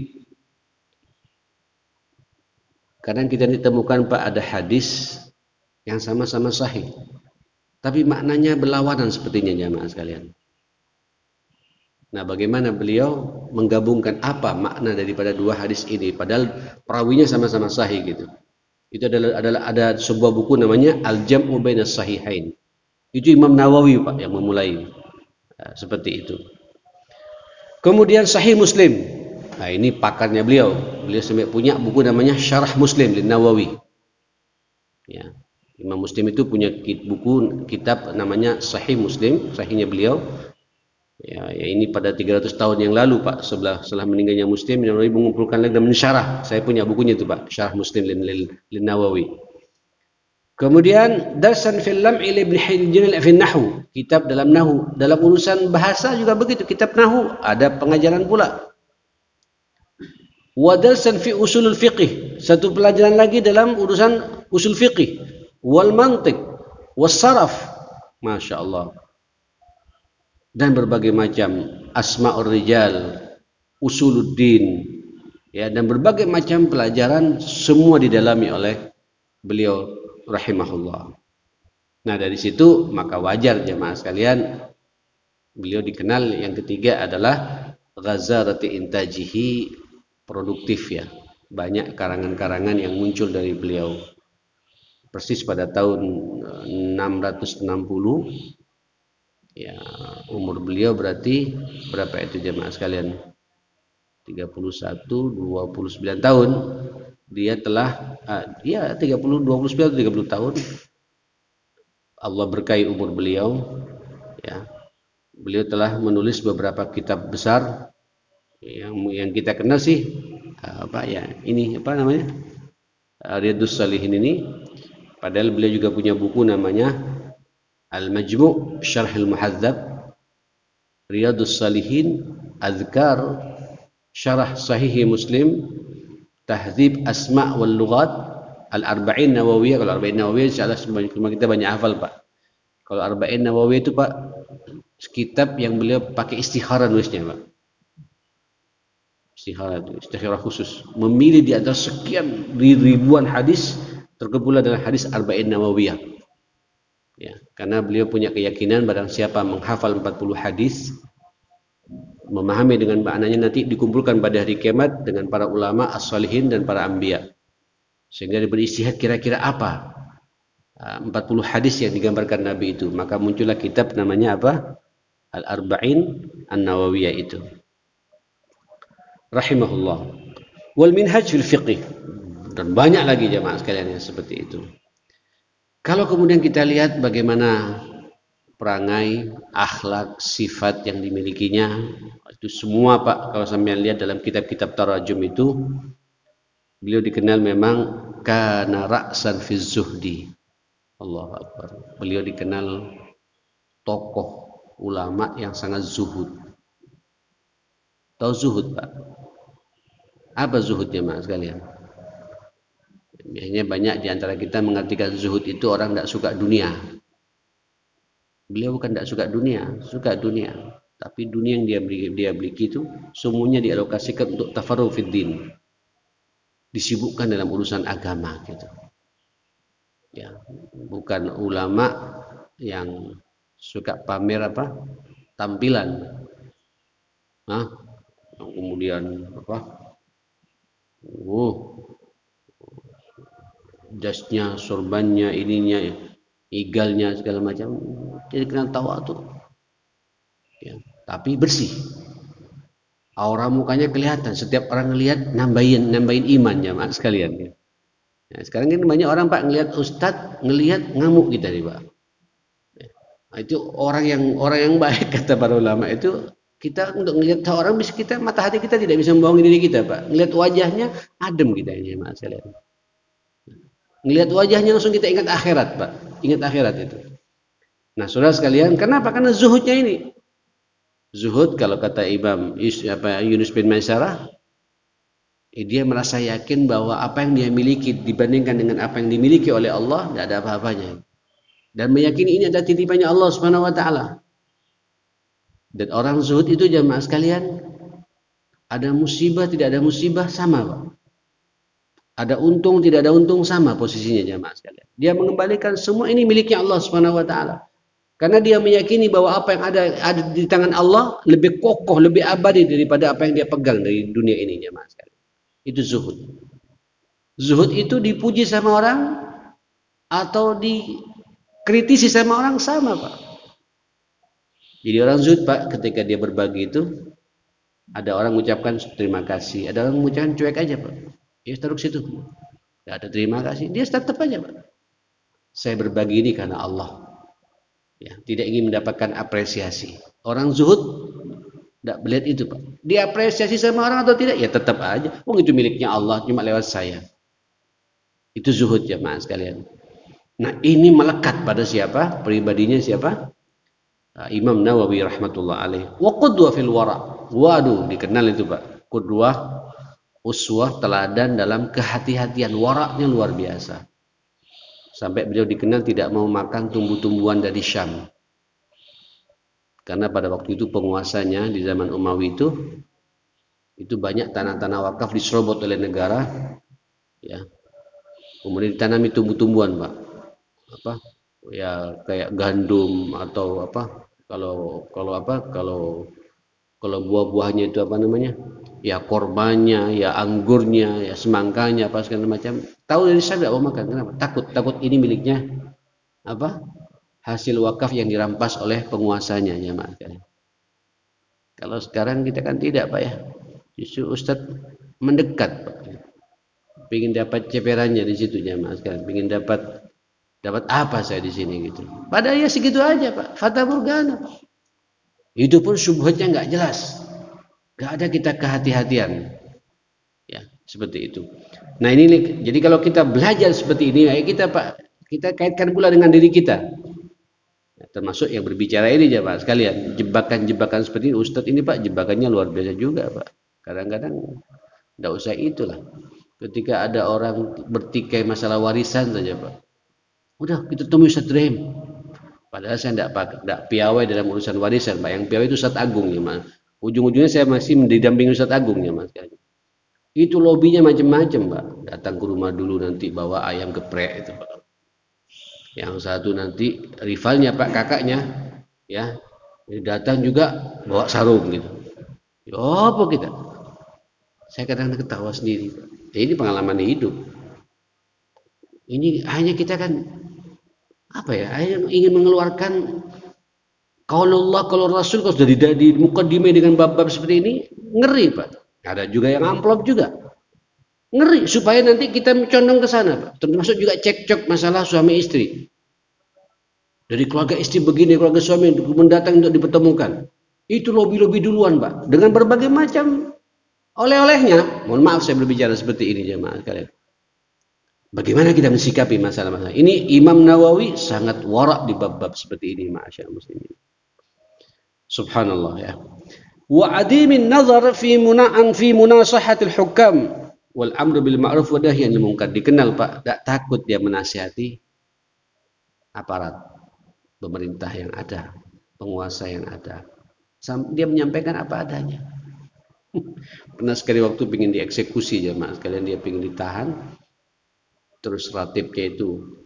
Kadang kita ditemukan Pak ada hadis yang sama-sama sahih, tapi maknanya berlawanan sepertinya jamaah sekalian. Nah, bagaimana beliau menggabungkan apa makna daripada 2 hadis ini, padahal perawinya sama-sama sahih gitu. Itu adalah ada sebuah buku namanya Al-Jam'u Bainas Sahihain. Itu Imam Nawawi Pak yang memulai seperti itu. Kemudian Sahih Muslim. Nah, ini pakarnya beliau. Beliau sampai punya buku namanya Syarah Muslim lin Nawawi. Ya. Imam Muslim itu punya kitab namanya Sahih Muslim, sahihnya beliau. Ya, ini pada 300 tahun yang lalu Pak, setelah meninggalnya Muslim, Imam Nawawi mengumpulkan lagi dan mensyarah. Saya punya bukunya itu Pak, Syarah Muslim lin Nawawi. Kemudian Darsan fil Lam'i Ibn Hijr fi Nahwu, kitab dalam nahwu. Dalam urusan bahasa juga begitu, kitab nahwu ada pengajaran pula. Wa darsan fi usulul fiqh, 1 pelajaran lagi dalam urusan usul fiqh, wal mantiq, was saraf, Masya Allah, dan berbagai macam asma'ur rijal, usuluddin, ya, dan berbagai macam pelajaran semua didalami oleh beliau rahimahullah. Nah, dari situ maka wajar jemaah sekalian beliau dikenal yang ketiga adalah ghazarati intajihi, produktif ya. Banyak karangan-karangan yang muncul dari beliau. Persis pada tahun 660 ya, umur beliau berarti berapa itu jemaah sekalian? 31, 29 tahun. Dia telah 29 30 tahun. Allah berkahi umur beliau ya. Beliau telah menulis beberapa kitab besar yang kita kenal sih apa ya ini apa namanya Riyadhus Shalihin ini, padahal beliau juga punya buku namanya Al-Majmu' Syarh Al-Muhadzab, Riyadhus Shalihin, Azkar, Syarah Sahih Muslim, Tahdzib Asma' wal Lughat, Al-Arba'in Nawawiyah. Kalau Arba'in Nawawiyah insyaallah semua kita banyak hafal, Pak. Kalau Arba'in Nawawiyah itu, Pak, kitab yang beliau pakai istikharah nulisnya, Pak. Istikharah khusus. Memilih di antara sekian ribuan hadis, terkumpulah dalam hadis Arba'in Nawawiyah. Ya, karena beliau punya keyakinan barang siapa menghafal 40 hadis, memahami dengan maknanya, nanti dikumpulkan pada hari kiamat dengan para ulama as-salihin dan para anbiya, sehingga diberi istihad kira-kira apa 40 hadis yang digambarkan Nabi itu. Maka muncullah kitab namanya apa? Al-Arba'in An-Nawawiyah itu. Rahimahullah. Wal minhaj fil fiqh. Dan banyak lagi jamaah sekalian yang seperti itu. Kalau kemudian kita lihat bagaimana perangai, akhlak, sifat yang dimilikinya, itu semua, Pak, kalau sampean lihat dalam kitab-kitab tarajum itu, beliau dikenal memang kana ra'san fi zuhdi. Allahu Akbar. Beliau dikenal tokoh ulama yang sangat zuhud. Tahu zuhud, Pak? Apa zuhudnya, Mas sekalian? Biasanya banyak di antara kita mengartikan zuhud itu orang tidak suka dunia. Beliau bukan tidak suka dunia, tapi dunia yang dia miliki itu semuanya dialokasikan untuk tafarruh fid din, disibukkan dalam urusan agama gitu. Ya, bukan ulama yang suka pamer apa tampilan, kemudian apa, jasnya, sorbannya, ininya, igalnya segala macam, jadi kenal tawadhu. Ya, tapi bersih. Aura mukanya kelihatan, setiap orang ngelihat nambahin iman jamaah sekalian. Ya. Nah, sekarang kan banyak orang, Pak, ngelihat ustadz, ngelihat ngamuk kita nih, Pak. Ya. Nah, itu orang yang baik kata para ulama itu, kita untuk ngelihat orang, bisa kita mata hati kita tidak bisa membohongi diri kita, Pak. Ngelihat wajahnya adem kita ini jamaah sekalian. Ngelihat wajahnya langsung kita ingat akhirat, Pak. Ingat akhirat itu. Nah, saudara sekalian, kenapa? Karena zuhudnya ini. Zuhud kalau kata Imam Yunus bin Maisarah, dia merasa yakin bahwa apa yang dia miliki dibandingkan dengan apa yang dimiliki oleh Allah tidak ada apa-apanya. Dan meyakini ini adalah titipannya Allah Subhanahu wa taala. Dan orang zuhud itu jamaah sekalian, ada musibah tidak ada musibah sama, Pak. Ada untung tidak ada untung sama posisinya jamaah sekalian. Dia mengembalikan semua ini miliknya Allah Subhanahu wa taala. Karena dia meyakini bahwa apa yang ada di tangan Allah lebih kokoh, lebih abadi daripada apa yang dia pegang dari dunia ini jamaah sekalian. Itu zuhud. Zuhud itu dipuji sama orang atau dikritisi sama orang sama, Pak. Jadi orang zuhud, Pak, ketika dia berbagi itu, ada orang mengucapkan terima kasih, ada orang mengucapkan cuek aja, Pak. Ya taruh situ, tidak ada terima kasih, dia tetap aja, Pak. Saya berbagi ini karena Allah, ya, tidak ingin mendapatkan apresiasi. Orang zuhud tidak melihat itu, Pak. Dia apresiasi sama orang atau tidak, ya tetap aja. Itu miliknya Allah, cuma lewat saya. Itu zuhud jamaah sekalian. Nah, ini melekat pada siapa? Pribadinya siapa? Imam Nawawi rahmatullah alaih. Wa qudwa fil wara. Waduh, dikenal itu, Pak. Qudwah, uswah, teladan dalam kehati-hatian, waraknya luar biasa. Sampai beliau dikenal tidak mau makan tumbuh-tumbuhan dari Syam. Karena pada waktu itu penguasanya di zaman Umawi itu banyak tanah-tanah wakaf diserobot oleh negara, ya. Kemudian ditanami tumbuh-tumbuhan, Pak. Apa? Ya kayak gandum atau apa? Kalau buah-buahnya itu apa namanya? Ya korbannya, ya anggurnya, ya semangkanya, apa segala macam. Tahu dari saya tidak mau makan. Kenapa? Takut ini miliknya apa? Hasil wakaf yang dirampas oleh penguasanya, ya Mak. Kalau sekarang kita kan tidak, Pak, ya. Justru Ustadz mendekat, Pak. Pengen dapat ceperannya di situ, ya Mak. Pengen dapat apa saya di sini gitu. Padahal ya segitu aja, Pak. Fata morgana, Pak. Itu pun syubhatnya nggak jelas. Gak ada kita kehati-hatian, ya. Seperti itu. Nah ini, jadi kalau kita belajar seperti ini, kita kita kaitkan pula dengan diri kita. Termasuk yang berbicara ini ya Pak sekalian, jebakan-jebakan seperti ini, Ustadz ini Pak jebakannya luar biasa juga Pak. Kadang-kadang tidak usah itulah. Ketika ada orang bertikai masalah warisan saja Pak, udah kita temui Ustadz Rem. Padahal saya tidak piawai dalam urusan warisan Pak. Yang piawai itu Ustadz Agung ya Mas. Ujung-ujungnya saya masih didampingi Ustadz Agung ya Mas. Itu lobbynya macam-macam Pak. Datang ke rumah dulu nanti bawa ayam geprek itu Pak. Yang satu nanti rivalnya Pak kakaknya ya datang juga bawa sarung gitu. Ya, apa kita? Saya kadang ketawa sendiri. Ya, ini pengalaman hidup. Ini hanya kita kan apa ya? Hanya ingin mengeluarkan kalau Allah kalau Rasul kalau sudah di mukadimah dengan bab-bab seperti ini ngeri Pak. Ada juga yang amplop juga. Ngeri supaya nanti kita condong ke sana Pak. Termasuk juga cekcok masalah suami istri. Dari keluarga istri begini, keluarga suami mendatang untuk dipertemukan. Itu lobby-lobby duluan Pak. Dengan berbagai macam oleh-olehnya. Mohon maaf saya berbicara seperti ini jemaah sekalian. Bagaimana kita mensikapi masalah-masalah ini? Imam Nawawi sangat warak di bab-bab seperti ini ma'asyar muslimin. Subhanallah ya. Wa adimin nazar fi munasahatil hukam wal amru bil ma'ruf wa nahyi anil munkar. Dikenal Pak, tidak takut dia menasihati aparat pemerintah yang ada, penguasa yang ada. Dia menyampaikan apa adanya. Pernah sekali waktu ingin dieksekusi jemaah sekalian, dia ingin ditahan, terus ratibnya itu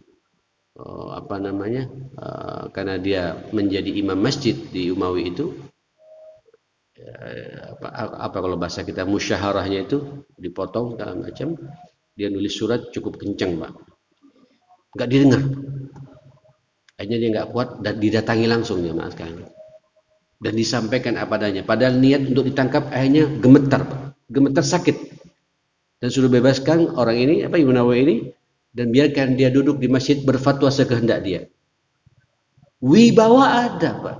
karena dia menjadi imam masjid di Umawi itu, kalau bahasa kita musyaharahnya itu dipotong segala macam. Dia nulis surat cukup kencang Pak, nggak didengar. Akhirnya dia nggak kuat dan didatangi langsung jemaah sekalian dan disampaikan apa adanya. Padahal niat untuk ditangkap akhirnya gemetar Pak, gemetar sakit, dan suruh bebaskan orang ini Imam Nawawi ini dan biarkan dia duduk di masjid berfatwa sekehendak dia. Wibawa ada Pak.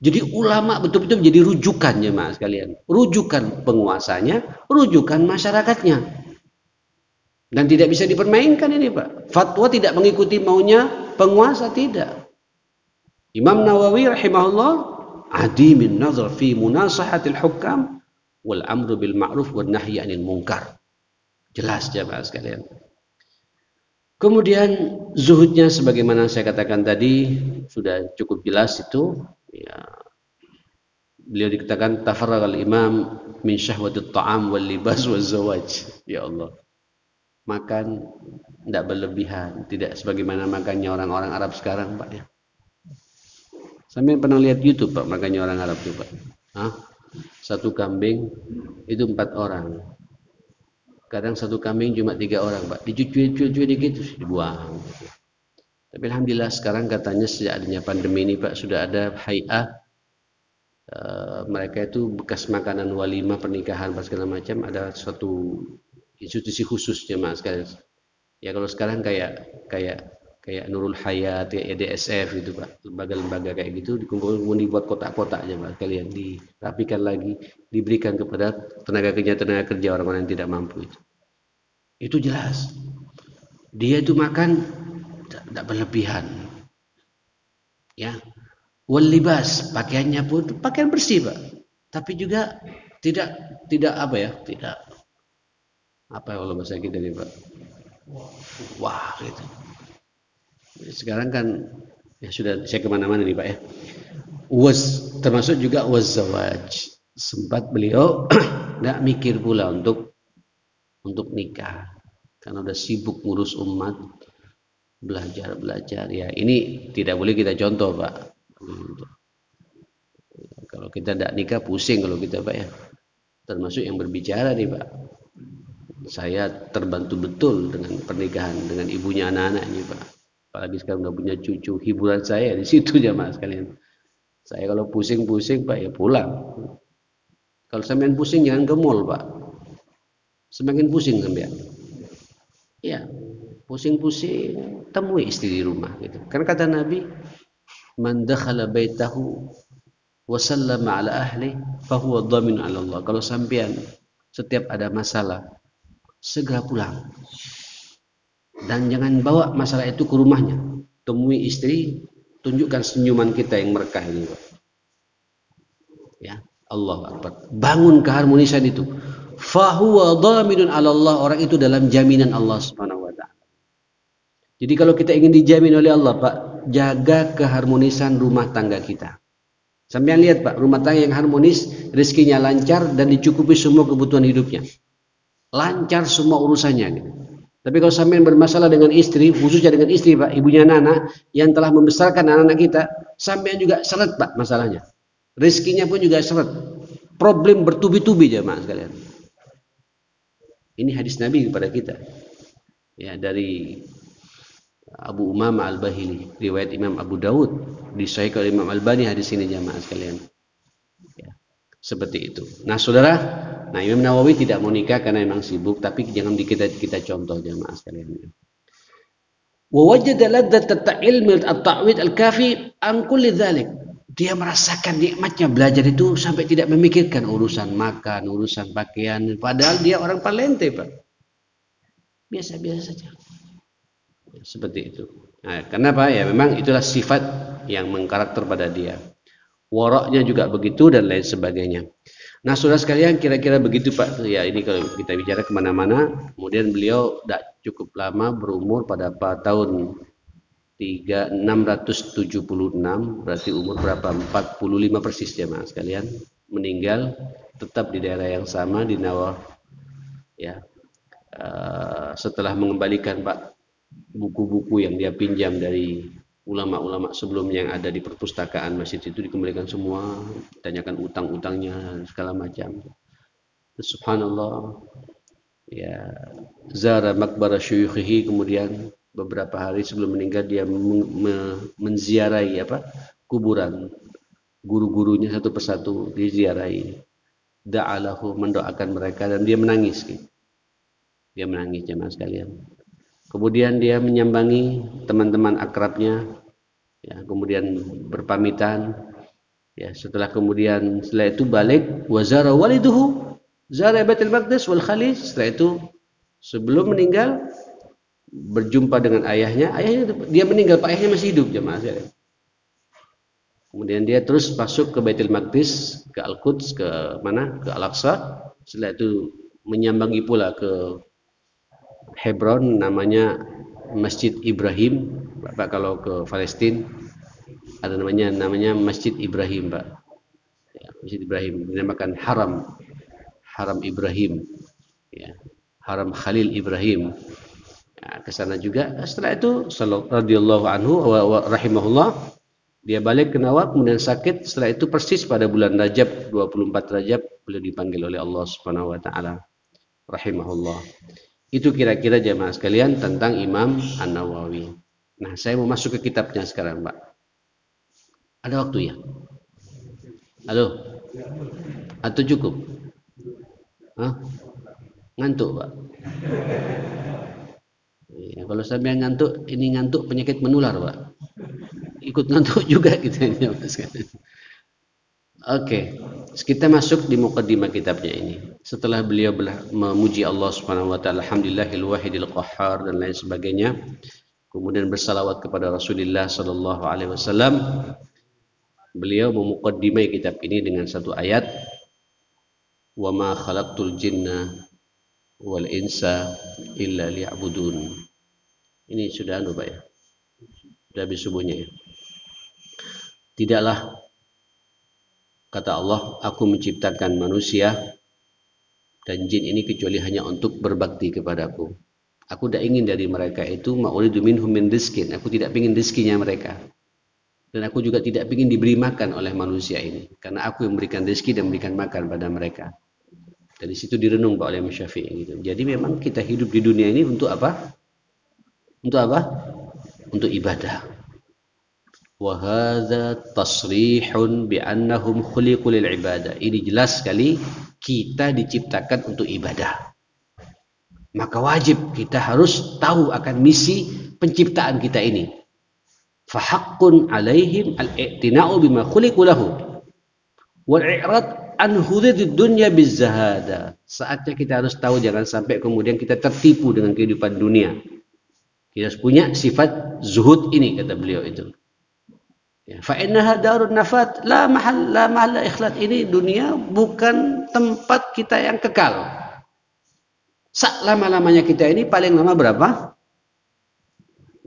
Jadi ulama betul-betul menjadi rujukan jemaah sekalian, rujukan penguasanya, rujukan masyarakatnya, dan tidak bisa dipermainkan ini Pak. Fatwa tidak mengikuti maunya penguasa, tidak. Imam Nawawi rahimahullah adimin nazar fi munasahatil hukam wal amru bil ma'ruf wan nahyi anil munkar. Jelas jemaah sekalian. Kemudian zuhudnya sebagaimana saya katakan tadi sudah cukup jelas itu ya. Beliau dikatakan tafarragal imam min syahwatit ta'am wal libas wal zawaj. Ya Allah, makan tidak berlebihan, tidak sebagaimana makannya orang-orang Arab sekarang Pak ya. Sampai pernah lihat YouTube Pak makannya orang Arab itu Pak. Satu kambing itu 4 orang. Kadang satu kambing cuma 3 orang Pak. Dicuci-cuci dikit terus dibuang. Tapi alhamdulillah sekarang katanya sejak adanya pandemi ini Pak sudah ada hay'ah, mereka itu bekas makanan walimah pernikahan segala macam, ada suatu institusi khusus jemaah sekalian. Ya kalau sekarang kayak Nurul Hayat, kayak EDSF gitu Pak, lembaga-lembaga kayak gitu dikumpulkan dibuat kotak-kotak jemaah sekalian, dirapikan lagi, diberikan kepada tenaga kerja orang-orang yang tidak mampu itu. Itu jelas. Dia itu makan tidak berlebihan. Ya. Wal libas, pakaiannya pun pakaian bersih Pak. Tapi juga tidak kalau bahasa kita nih Pak. Wah gitu. Sekarang kan ya sudah saya kemana-mana nih Pak ya. Termasuk juga zawaj. Sempat beliau tidak mikir pula untuk nikah karena udah sibuk ngurus umat, belajar ya. Ini tidak boleh kita contoh Pak. Kalau kita tidak nikah pusing kalau kita Pak ya. Termasuk yang berbicara nih Pak. Saya terbantu betul dengan pernikahan dengan ibunya anak-anak ini Pak. Apalagi sekarang udah punya cucu, hiburan saya di situ jamaah sekalian. Saya kalau pusing-pusing Pak ya pulang. Kalau sampean pusing jangan ke mall Pak. Semakin pusing sampean. Ya, pusing-pusing temui istri di rumah gitu. Kan kata Nabi, man dakhala baitahu wa sallama ala ahli fa huwa dhamin ala Allah. Kalau sampean setiap ada masalah segera pulang. Dan jangan bawa masalah itu ke rumahnya. Temui istri, tunjukkan senyuman kita yang berkah ini, Pak. Ya, Allah Akbar. Bangun keharmonisan itu. Fahuwa dhaminun 'ala Allah, orang itu dalam jaminan Allah Subhanahu wa taala. Jadi kalau kita ingin dijamin oleh Allah, Pak, jaga keharmonisan rumah tangga kita. Sampai lihat, Pak, rumah tangga yang harmonis, rezekinya lancar dan dicukupi semua kebutuhan hidupnya. Lancar semua urusannya gitu. Tapi kalau sampean bermasalah dengan istri, khususnya dengan istri, Pak, ibunya anak yang telah membesarkan anak-anak kita, sampean juga seret, Pak, masalahnya. Rezekinya pun juga seret. Problem bertubi-tubi, jemaah sekalian. Ini hadis Nabi kepada kita. Ya, dari Abu Umamah Al-Bahili, riwayat Imam Abu Dawud, disahihkan oleh Imam Albani hadis ini, jemaah sekalian. Ya, seperti itu. Nah, saudara, Imam Nawawi tidak mau nikah karena memang sibuk, tapi jangan kita contoh, jemaah sekalian. Wa wajada laddat at-ilm at-ta'wid al-kafi an kulli dzalik. Dia merasakan nikmatnya belajar itu sampai tidak memikirkan urusan makan, urusan pakaian, padahal dia orang Palente, Pak. Biasa-biasa saja. Seperti itu. Nah, kenapa? Ya memang itulah sifat yang mengkarakter pada dia. Waraknya juga begitu dan lain sebagainya. Nah, saudara sekalian, kira-kira begitu, Pak. Ya, ini kalau kita bicara kemana-mana. Kemudian beliau tidak cukup lama berumur pada tahun 676, berarti umur berapa? 45 persis, jemaah sekalian. Meninggal tetap di daerah yang sama di Nawah. Ya, setelah mengembalikan, Pak, buku-buku yang dia pinjam dari ulama-ulama sebelumnya yang ada di perpustakaan masjid itu dikembalikan semua, ditanyakan utang-utangnya segala macam. Subhanallah. Ya, zara maqbara syuyukhihi, kemudian beberapa hari sebelum meninggal dia menziarahi kuburan guru-gurunya satu persatu, diziarahi. Da'alahu, mendoakan mereka, dan dia menangis. Dia menangis, jemaah sekalian. Kemudian dia menyambangi teman-teman akrabnya, ya, kemudian berpamitan, ya, setelah itu balik, wazara waliduhu, zara Baitul Maqdis wal Khalil. Setelah itu sebelum meninggal berjumpa dengan ayahnya dia meninggal, Pak, ayahnya masih hidup, jemaah sekalian. Kemudian dia terus masuk ke Baitul Maqdis, ke Al-Quds, ke mana? Ke Al-Aqsa. Setelah itu menyambangi pula ke Hebron, namanya Masjid Ibrahim. Bapak kalau ke Palestina ada namanya Masjid Ibrahim, Pak. Ya, Masjid Ibrahim dinamakan Haram Ibrahim, ya, Haram Khalil Ibrahim. Ya, ke sana juga. Setelah itu radhiyallahu anhu wa rahimahullah, dia balik ke Nawab, kemudian sakit. Setelah itu persis pada bulan Rajab, 24 Rajab, beliau dipanggil oleh Allah Subhanahu wa taala, rahimahullah. Itu kira-kira, jemaah sekalian, tentang Imam An-Nawawi. Nah, saya mau masuk ke kitabnya sekarang, Pak. Ada waktu ya? Halo? Atau cukup? Hah? Ngantuk, Pak? Ya, kalau sampai ngantuk, ini ngantuk penyakit menular, Pak. Ikut ngantuk juga gitu. Oke, kita masuk di muqaddimah kitabnya ini. Setelah beliau memuji Allah Subhanahu wa taala, alhamdulillahil wahidil qahhar dan lain sebagainya, kemudian bersalawat kepada Rasulullah sallallahu alaihi wasallam, beliau memuqaddimai kitab ini dengan satu ayat, wa ma khalaqtul jinna wal insa illa liya'budun. Ini sudah Pak ya. Sudah habis subuhnya ya. Tidaklah, kata Allah, aku menciptakan manusia dan jin ini kecuali hanya untuk berbakti kepadaku. Aku tidak ingin dari mereka itu ma'uridu minhum min rizkin. Aku tidak ingin rizkinya mereka. Dan aku juga tidak ingin diberi makan oleh manusia ini. Karena aku yang memberikan rizki dan memberikan makan pada mereka. Dari situ direnung Pak oleh Syafi'i gitu. Jadi memang kita hidup di dunia ini untuk apa? Untuk apa? Untuk ibadah. Wa hadza tasrihun bi annahum khuliqu lil ibadah. Ini jelas sekali kita diciptakan untuk ibadah. Maka wajib kita harus tahu akan misi penciptaan kita ini. Fa haqqun alaihim al-i'tina'u bima khuliqu lahu wal i'rad an huridid dunya bizahada. Saatnya kita harus tahu, jangan sampai kemudian kita tertipu dengan kehidupan dunia. Kita harus punya sifat zuhud ini, kata beliau itu. Ya, fa innaha darun nafat la mahalla ikhlat. Ini dunia bukan tempat kita yang kekal. Lama-lamanya kita ini paling lama berapa?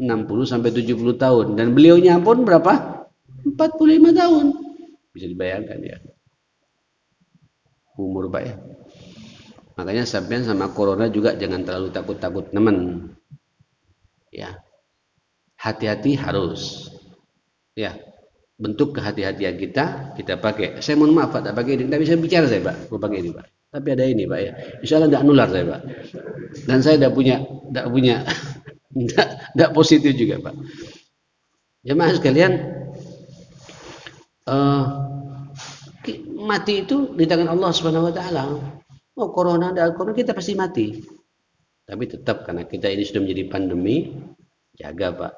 60 sampai 70 tahun. Dan beliaunya pun berapa? 45 tahun. Bisa dibayangkan ya. Umur Pak ya. Makanya sampean sama corona juga jangan terlalu takut-takut teman. Ya. Hati-hati harus. Ya. Bentuk kehati-hatian kita pakai. Saya mohon maaf Pak, tak pakai ini. Tidak bisa bicara saya Pak, mau pakai ini Pak. Tapi ada ini Pak ya. Insya Allah tidak nular saya Pak. Dan saya tidak punya tidak positif juga Pak. Jemaah sekalian, mati itu di tangan Allah Subhanahu Wa Taala. Oh corona, kita pasti mati. Tapi tetap karena kita ini sudah menjadi pandemi, jaga Pak.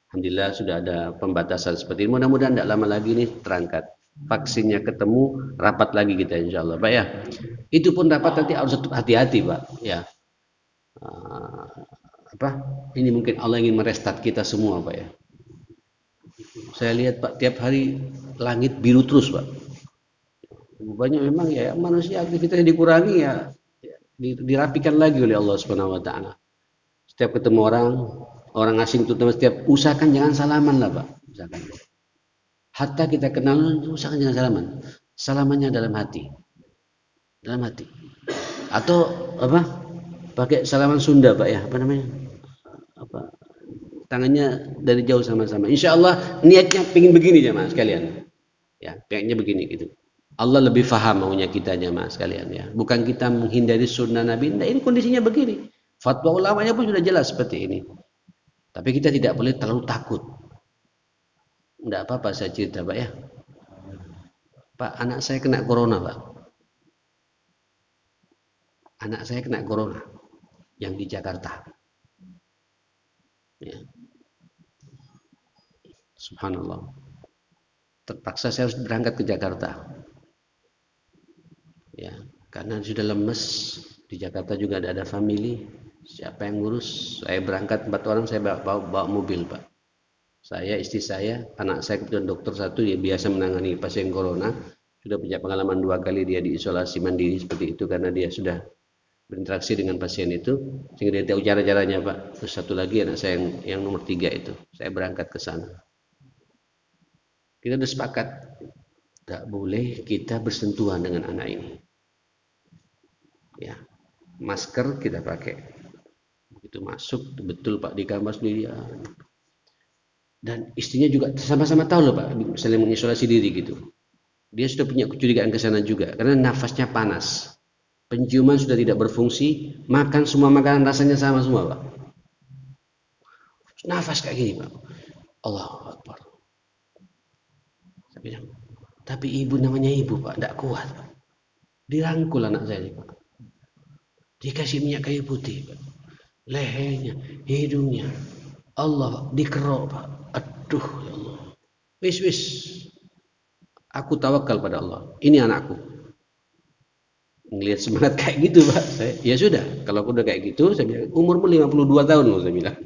Alhamdulillah sudah ada pembatasan seperti ini. Mudah-mudahan tidak lama lagi ini terangkat. Vaksinnya ketemu, rapat lagi kita insya Allah Pak ya. Itu pun rapat nanti harus hati-hati Pak ya. Ini mungkin Allah ingin merestart kita semua Pak ya. Saya lihat Pak tiap hari langit biru terus Pak. Banyak memang ya manusia aktivitasnya dikurangi ya, dirapikan lagi oleh Allah Subhanahu Wa Taala. Setiap ketemu orang asing terutama, setiap usahakan jangan salaman lah Pak. Usahakan. Hatta kita kenal usahakan jangan salaman. Salamannya dalam hati. Dalam hati. Atau pakai salaman Sunda Pak ya, apa namanya? Tangannya dari jauh sama-sama. Insya Allah niatnya pengen begini jemaah sekalian. Ya, pengennya begini gitu. Allah lebih faham maunya kita jemaah sekalian ya. Bukan kita menghindari sunnah Nabi. Nah, ini kondisinya begini. Fatwa ulamanya pun sudah jelas seperti ini. Tapi kita tidak boleh terlalu takut. Tidak apa-apa saya cerita Pak ya. Pak, anak saya kena corona Pak. Anak saya kena corona yang di Jakarta. Ya. Subhanallah. Terpaksa saya harus berangkat ke Jakarta. Ya, karena sudah lemes. Di Jakarta juga ada family. Siapa yang ngurus? Saya berangkat 4 orang, saya bawa mobil Pak. Saya, istri saya, anak saya kebetulan dokter satu, dia biasa menangani pasien corona. Sudah punya pengalaman 2 kali dia diisolasi mandiri seperti itu karena dia sudah berinteraksi dengan pasien itu, sehingga dia tahu cara-caranya Pak. Terus satu lagi anak saya yang nomor 3 itu, saya berangkat ke sana. Kita sudah sepakat, tak boleh kita bersentuhan dengan anak ini. Ya, masker kita pakai. Begitu masuk, betul Pak di kamar sendiri. Dan istrinya juga sama-sama tahu loh Pak, saling mengisolasi diri gitu. Dia sudah punya kecurigaan ke sana juga, karena nafasnya panas. Penciuman sudah tidak berfungsi, makan semua makanan rasanya sama semua Pak. Nafas kayak gini Pak. Allahu Akbar. Saya bilang, tapi ibu namanya ibu Pak, tidak kuat Pak. Dirangkul anak saya ini Pak. Dikasih minyak kayu putih Pak. Lehernya, hidungnya. Allah dikerok Pak. Aduh ya Allah. Wis. Aku tawakal pada Allah. Ini anakku. Ngelihat semangat kayak gitu Pak. Ya sudah, kalau aku udah kayak gitu, saya bilang, umurmu 52 tahun loh saya bilang.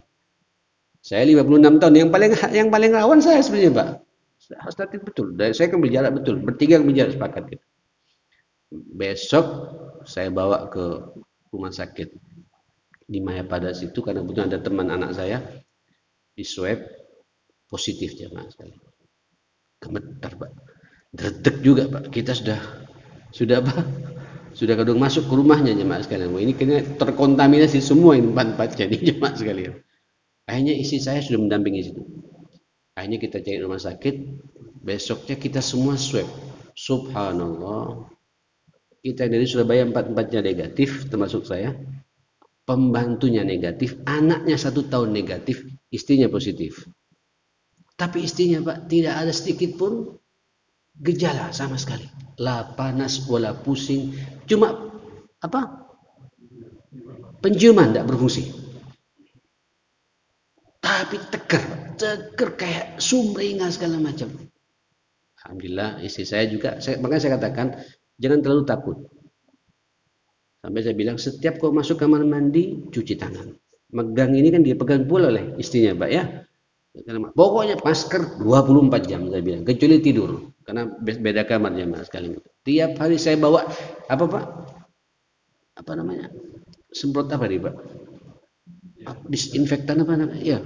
Saya 56 tahun. Yang paling rawan saya sebenarnya Pak. Harus hati betul. Saya akan berjarak betul. Bertiga akan berjarak sepakat gitu. Besok saya bawa ke rumah sakit di Mayapada situ karena kebetulan ada teman anak saya di swab positif jemaah sekali. Gemetar Pak. Dredeg juga Pak. Kita sudah apa? Sudah kadang masuk ke rumahnya jemaah sekalian. Ini kayaknya terkontaminasi semua ini empat jadi jemaah sekalian. Akhirnya istri saya sudah mendampingi situ. Akhirnya kita cari rumah sakit. Besoknya kita semua swab. Subhanallah. Kita dari Surabaya 4-4-nya negatif, termasuk saya. Pembantunya negatif, anaknya 1 tahun negatif, istrinya positif. Tapi istrinya Pak tidak ada sedikit pun gejala sama sekali. La panas, wala pusing, cuma penciuman tidak berfungsi. Tapi tegar kayak sumringah segala macam. Alhamdulillah istri saya juga, makanya saya katakan jangan terlalu takut. Sampai saya bilang setiap kau masuk kamar mandi cuci tangan. Megang ini kan dia pegang pula oleh istrinya, Pak ya. Pokoknya masker 24 jam saya bilang, kecuali tidur. Karena beda kamar jamaah sekali. Tiap hari saya bawa apa Pak? Apa namanya? Semprot apa nih Pak? Disinfektan apa namanya? Ya.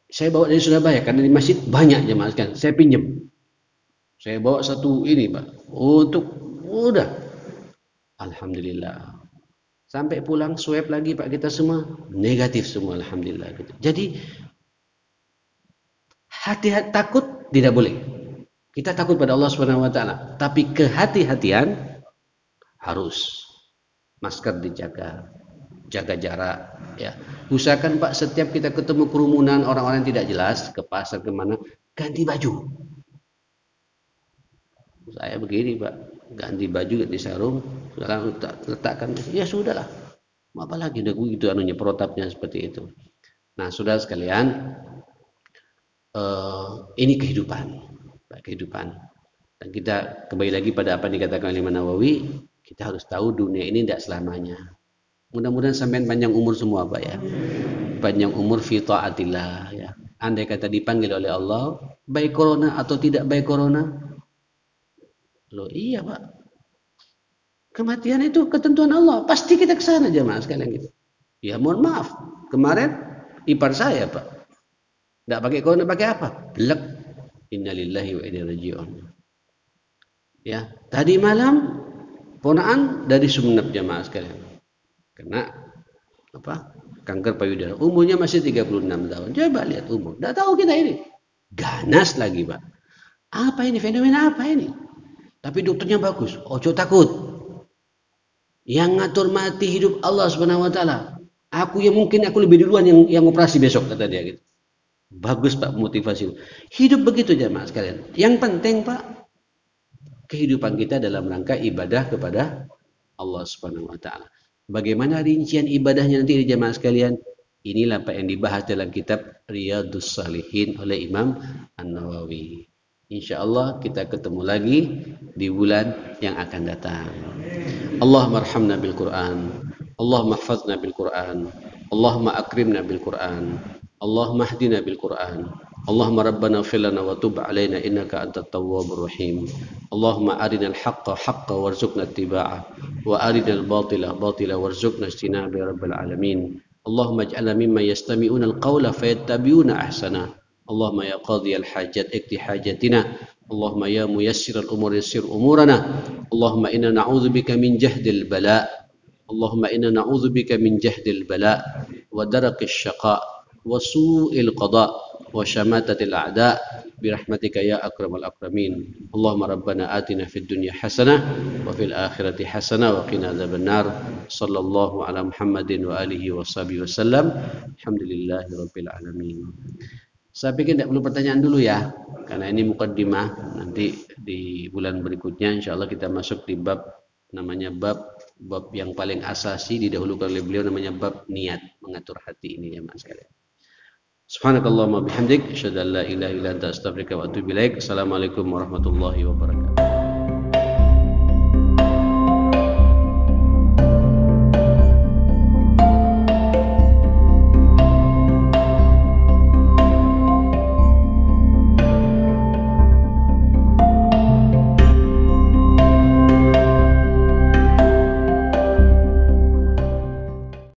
Saya bawa dari Surabaya karena di masjid banyak jamaah sekalian. Saya pinjam. Saya bawa satu ini Pak. Untuk udah. Alhamdulillah. Sampai pulang swab lagi Pak kita semua negatif semua alhamdulillah gitu. Jadi hati-hati takut tidak boleh. Kita takut pada Allah Subhanahu wa taala, tapi kehati-hatian harus. Masker dijaga, jaga jarak ya. Usahakan Pak setiap kita ketemu kerumunan orang-orang yang tidak jelas ke pasar kemana ganti baju. Saya begini Pak, ganti baju ganti sarung, sekarang letakkan ya sudahlah. Apa lagi udah gitu anunya protapnya seperti itu. Nah, saudara sekalian, ini kehidupan. Dan kita kembali lagi pada apa yang dikatakan oleh Imam Nawawi, kita harus tahu dunia ini tidak selamanya. Mudah-mudahan sampai panjang umur semua Pak ya. Panjang umur fi taatillah ya. Andai kata dipanggil oleh Allah, baik corona atau tidak baik corona. Loh iya Pak. Kematian itu ketentuan Allah. Pasti kita ke sana jemaah sekalian gitu. Ya mohon maaf. Kemarin ipar saya Pak. Tidak pakai corona pakai apa? Blek. Innalillahi wa inna ilaihi raji'un. Ya, tadi malam ponaan dari Sumeneb jemaah sekalian. Kena apa? Kanker payudara. Umurnya masih 36 tahun. Coba lihat umur. Tidak tahu kita ini. Ganas lagi, Pak. Apa ini? Fenomena apa ini? Tapi dokternya bagus. Ojo takut. Yang ngatur mati hidup Allah Subhanahu wa taala. Aku yang mungkin aku lebih duluan yang operasi besok kata dia gitu. Bagus Pak motivasi. Hidup begitu jemaah sekalian. Yang penting Pak, kehidupan kita dalam rangka ibadah kepada Allah Subhanahu wa taala. Bagaimana rincian ibadahnya nanti di jemaah sekalian? Inilah Pak yang dibahas dalam kitab Riyadhus Shalihin oleh Imam An-Nawawi. Insyaallah kita ketemu lagi di bulan yang akan datang. Allahumma arhamna bil Quran. Allahumma hafazna bil Quran. Allahumma akrimna bil Quran. Allahumma hdina bil Quran. Allahumma rabbana ighfir lana wa tub alaina innaka antat tawwabur rahim. Allahumma arinal haqqa haqqan warzuqna ittiba'ah wa arinal batila batila warzuqna ijtinaba ya rabbal alamin. Allahumma ij'alna mimman yastami'una al-qawla fayattabi'una ahsana. Allahumma ya qadhiyal hajat ikti hajatina. Allahumma ya muyassiral umur yassir umurana. Allahumma inna na'udzubika min jahdil bala. Allahumma inna na'udzubika min jahdil bala wa darakis syaqa wa su'il qada wa syamatatil a'da bi rahmatika ya akramal akramin. Allahumma rabbana atina fid dunya hasanah wa fil akhirati hasanah wa qina adzabannar. Sallallahu ala Muhammadin wa alihi wa sahbihi wasallam. Alhamdulillahi rabbil alamin. Saya pikir tidak perlu pertanyaan dulu ya, karena ini mukaddimah. Nanti di bulan berikutnya insyaallah kita masuk di bab namanya bab yang paling asasi didahulukan oleh beliau namanya bab niat, mengatur hati ini ya Mas sekalian. Subhanakallahumma bihamdik asyhadu an la ilaha illa anta astaghfiruka wa atubu ilaik. Assalamualaikum warahmatullahi wabarakatuh.